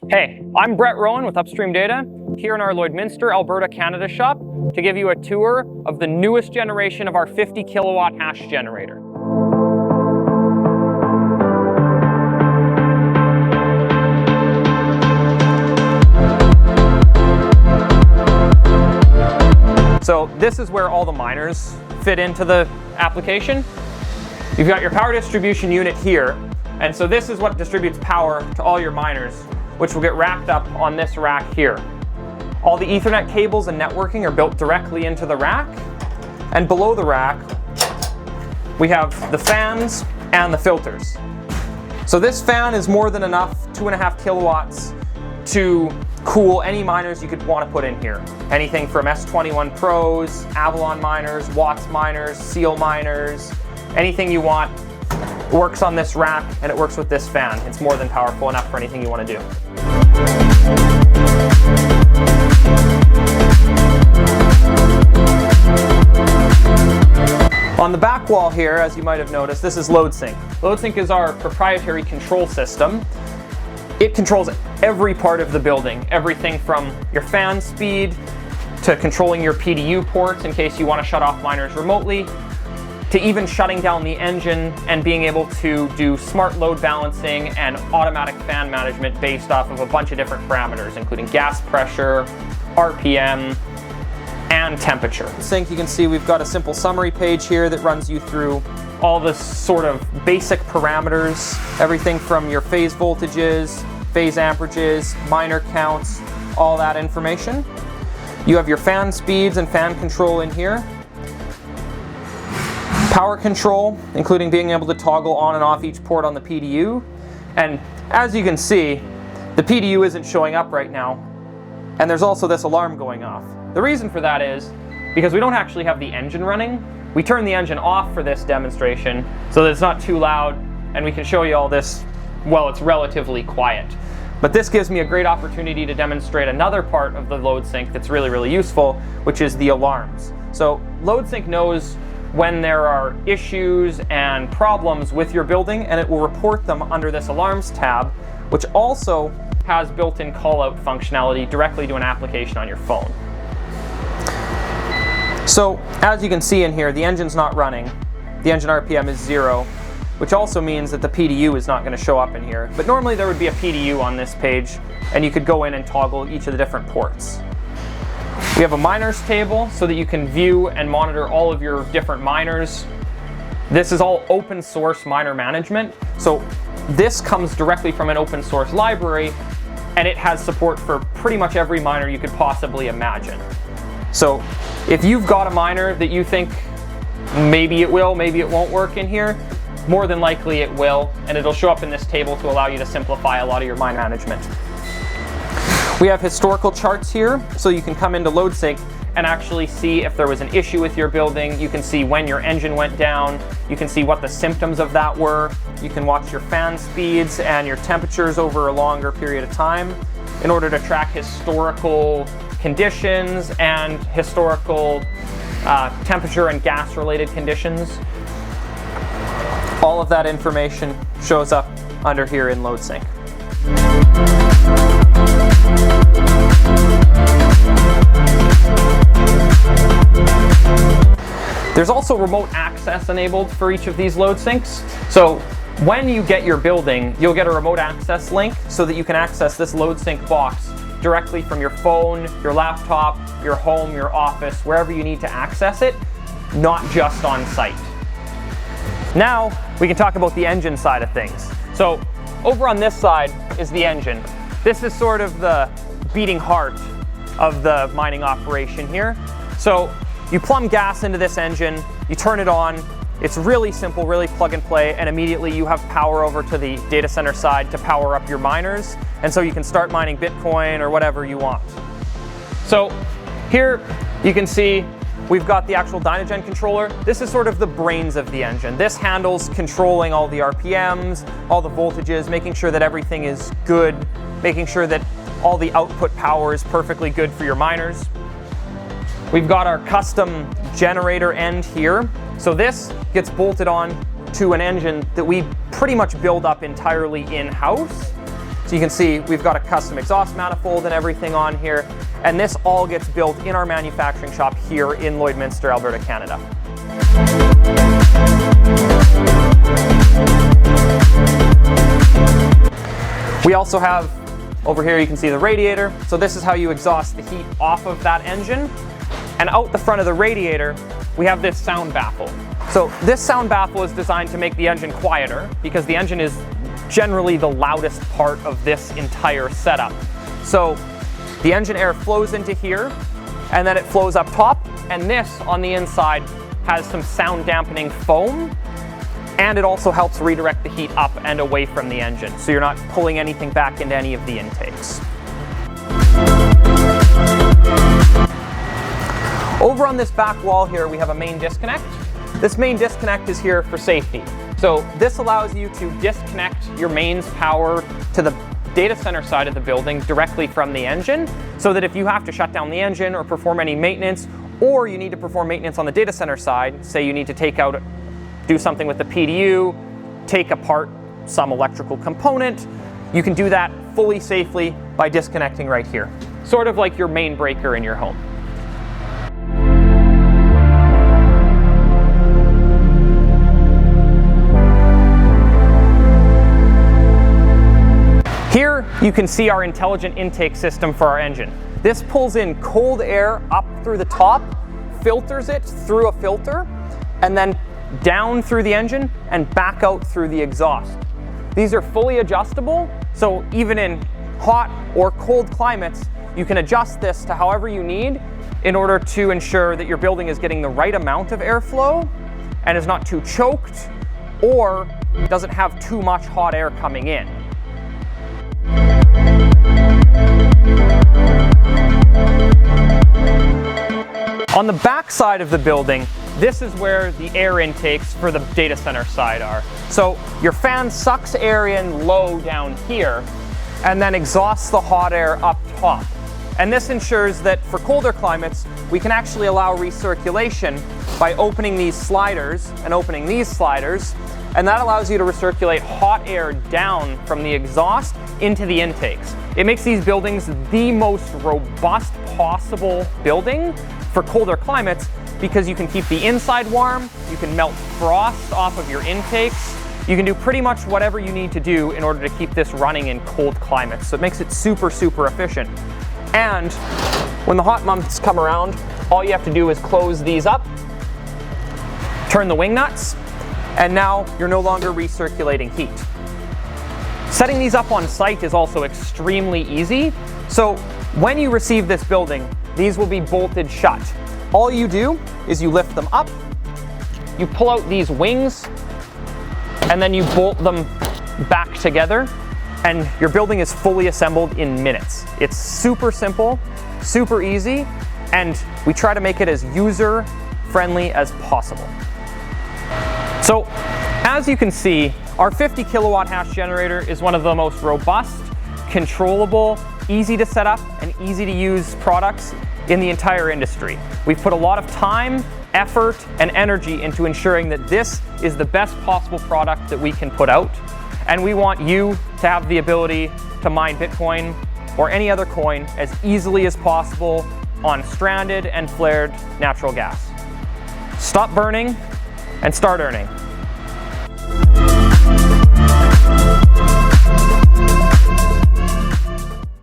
Hey, I'm Rowan with Upstream Data, here in our Lloydminster, Alberta, Canada shop to give you a tour of the newest generation of our 50 kilowatt hash generator. So this is where all the miners fit into the application. You've got your power distribution unit here, and so this is what distributes power to all your miners, which will get wrapped up on this rack here. All the Ethernet cables and networking are built directly into the rack, and below the rack we have the fans and the filters. So this fan is more than enough, 2.5 kilowatts, to cool any miners you could want to put in here. Anything from S21 Pros, Avalon miners, Watts miners, Seal miners, anything you want works on this rack, and it works with this fan. It's more than powerful enough for anything you want to do. On the back wall here, as you might have noticed, this is LoadSync. LoadSync is our proprietary control system. It controls every part of the building, everything from your fan speed to controlling your PDU ports in case you want to shut off miners remotely, to even shutting down the engine and being able to do smart load balancing and automatic fan management based off of a bunch of different parameters, including gas pressure, RPM, and temperature. Sync, you can see we've got a simple summary page here that runs you through all the sort of basic parameters, everything from your phase voltages, phase amperages, miner counts, all that information. You have your fan speeds and fan control in here. Power control, including being able to toggle on and off each port on the PDU. And as you can see, the PDU isn't showing up right now, and there's also this alarm going off. The reason for that is because we don't actually have the engine running. We turn the engine off for this demonstration so that it's not too loud, and we can show you all this while it's relatively quiet. But this gives me a great opportunity to demonstrate another part of the LoadSync that's really, really useful, which is the alarms. So LoadSync knows when there are issues and problems with your building, and it will report them under this alarms tab, which also has built-in call-out functionality directly to an application on your phone. So as you can see in here, the engine's not running. The engine RPM is 0, which also means that the PDU is not going to show up in here. But normally there would be a PDU on this page, and you could go in and toggle each of the different ports. We have a miners table so that you can view and monitor all of your different miners. This is all open source miner management. So this comes directly from an open source library, and it has support for pretty much every miner you could possibly imagine. So if you've got a miner that you think maybe it will, maybe it won't work in here, more than likely it will, and it'll show up in this table to allow you to simplify a lot of your mine management. We have historical charts here, so you can come into LoadSync and actually see if there was an issue with your building. You can see when your engine went down. You can see what the symptoms of that were. You can watch your fan speeds and your temperatures over a longer period of time in order to track historical conditions and historical temperature and gas related conditions. All of that information shows up under here in LoadSync. There's also remote access enabled for each of these LoadSyncs. So when you get your building, you'll get a remote access link so that you can access this LoadSync box directly from your phone, your laptop, your home, your office, wherever you need to access it, not just on site. Now we can talk about the engine side of things. So over on this side is the engine. This is sort of the beating heart of the mining operation here. So you plumb gas into this engine, you turn it on. It's really simple, really plug and play, and immediately you have power over to the data center side to power up your miners, and so you can start mining Bitcoin or whatever you want. So here you can see we've got the actual Dynagen controller. This is sort of the brains of the engine. This handles controlling all the RPMs, all the voltages, making sure that everything is good, making sure that all the output power is perfectly good for your miners. We've got our custom generator end here. So this gets bolted on to an engine that we pretty much build up entirely in-house. So you can see we've got a custom exhaust manifold and everything on here, and this all gets built in our manufacturing shop here in Lloydminster, Alberta, Canada. We also have, over here you can see the radiator. So this is how you exhaust the heat off of that engine. And out the front of the radiator, we have this sound baffle. So this sound baffle is designed to make the engine quieter because the engine is generally the loudest part of this entire setup. So the engine air flows into here and then it flows up top, and this on the inside has some sound dampening foam, and it also helps redirect the heat up and away from the engine, so you're not pulling anything back into any of the intakes. Over on this back wall here, we have a main disconnect. This main disconnect is here for safety. So this allows you to disconnect your mains power to the data center side of the building directly from the engine, so that if you have to shut down the engine or perform any maintenance, or you need to perform maintenance on the data center side, say you need to do something with the PDU, take apart some electrical component, you can do that fully safely by disconnecting right here. Sort of like your main breaker in your home. Here you can see our intelligent intake system for our engine. This pulls in cold air up through the top, filters it through a filter, and then down through the engine and back out through the exhaust. These are fully adjustable, so even in hot or cold climates, you can adjust this to however you need in order to ensure that your building is getting the right amount of airflow and is not too choked or doesn't have too much hot air coming in. On the back side of the building, this is where the air intakes for the data center side are. So your fan sucks air in low down here and then exhausts the hot air up top. And this ensures that for colder climates, we can actually allow recirculation by opening these sliders and opening these sliders, and that allows you to recirculate hot air down from the exhaust into the intakes. It makes these buildings the most robust possible building for colder climates because you can keep the inside warm, you can melt frost off of your intakes, you can do pretty much whatever you need to do in order to keep this running in cold climates. So it makes it super, super efficient. And when the hot months come around, all you have to do is close these up, turn the wing nuts, and now you're no longer recirculating heat. Setting these up on site is also extremely easy. So when you receive this building, these will be bolted shut. All you do is you lift them up, you pull out these wings, and then you bolt them back together, and your building is fully assembled in minutes. It's super simple, super easy, and we try to make it as user-friendly as possible. So, as you can see, our 50 kilowatt hash generator is one of the most robust, controllable, easy to set up, and easy to use products in the entire industry. We've put a lot of time, effort, and energy into ensuring that this is the best possible product that we can put out. And we want you to have the ability to mine Bitcoin or any other coin as easily as possible on stranded and flared natural gas. Stop burning and start earning.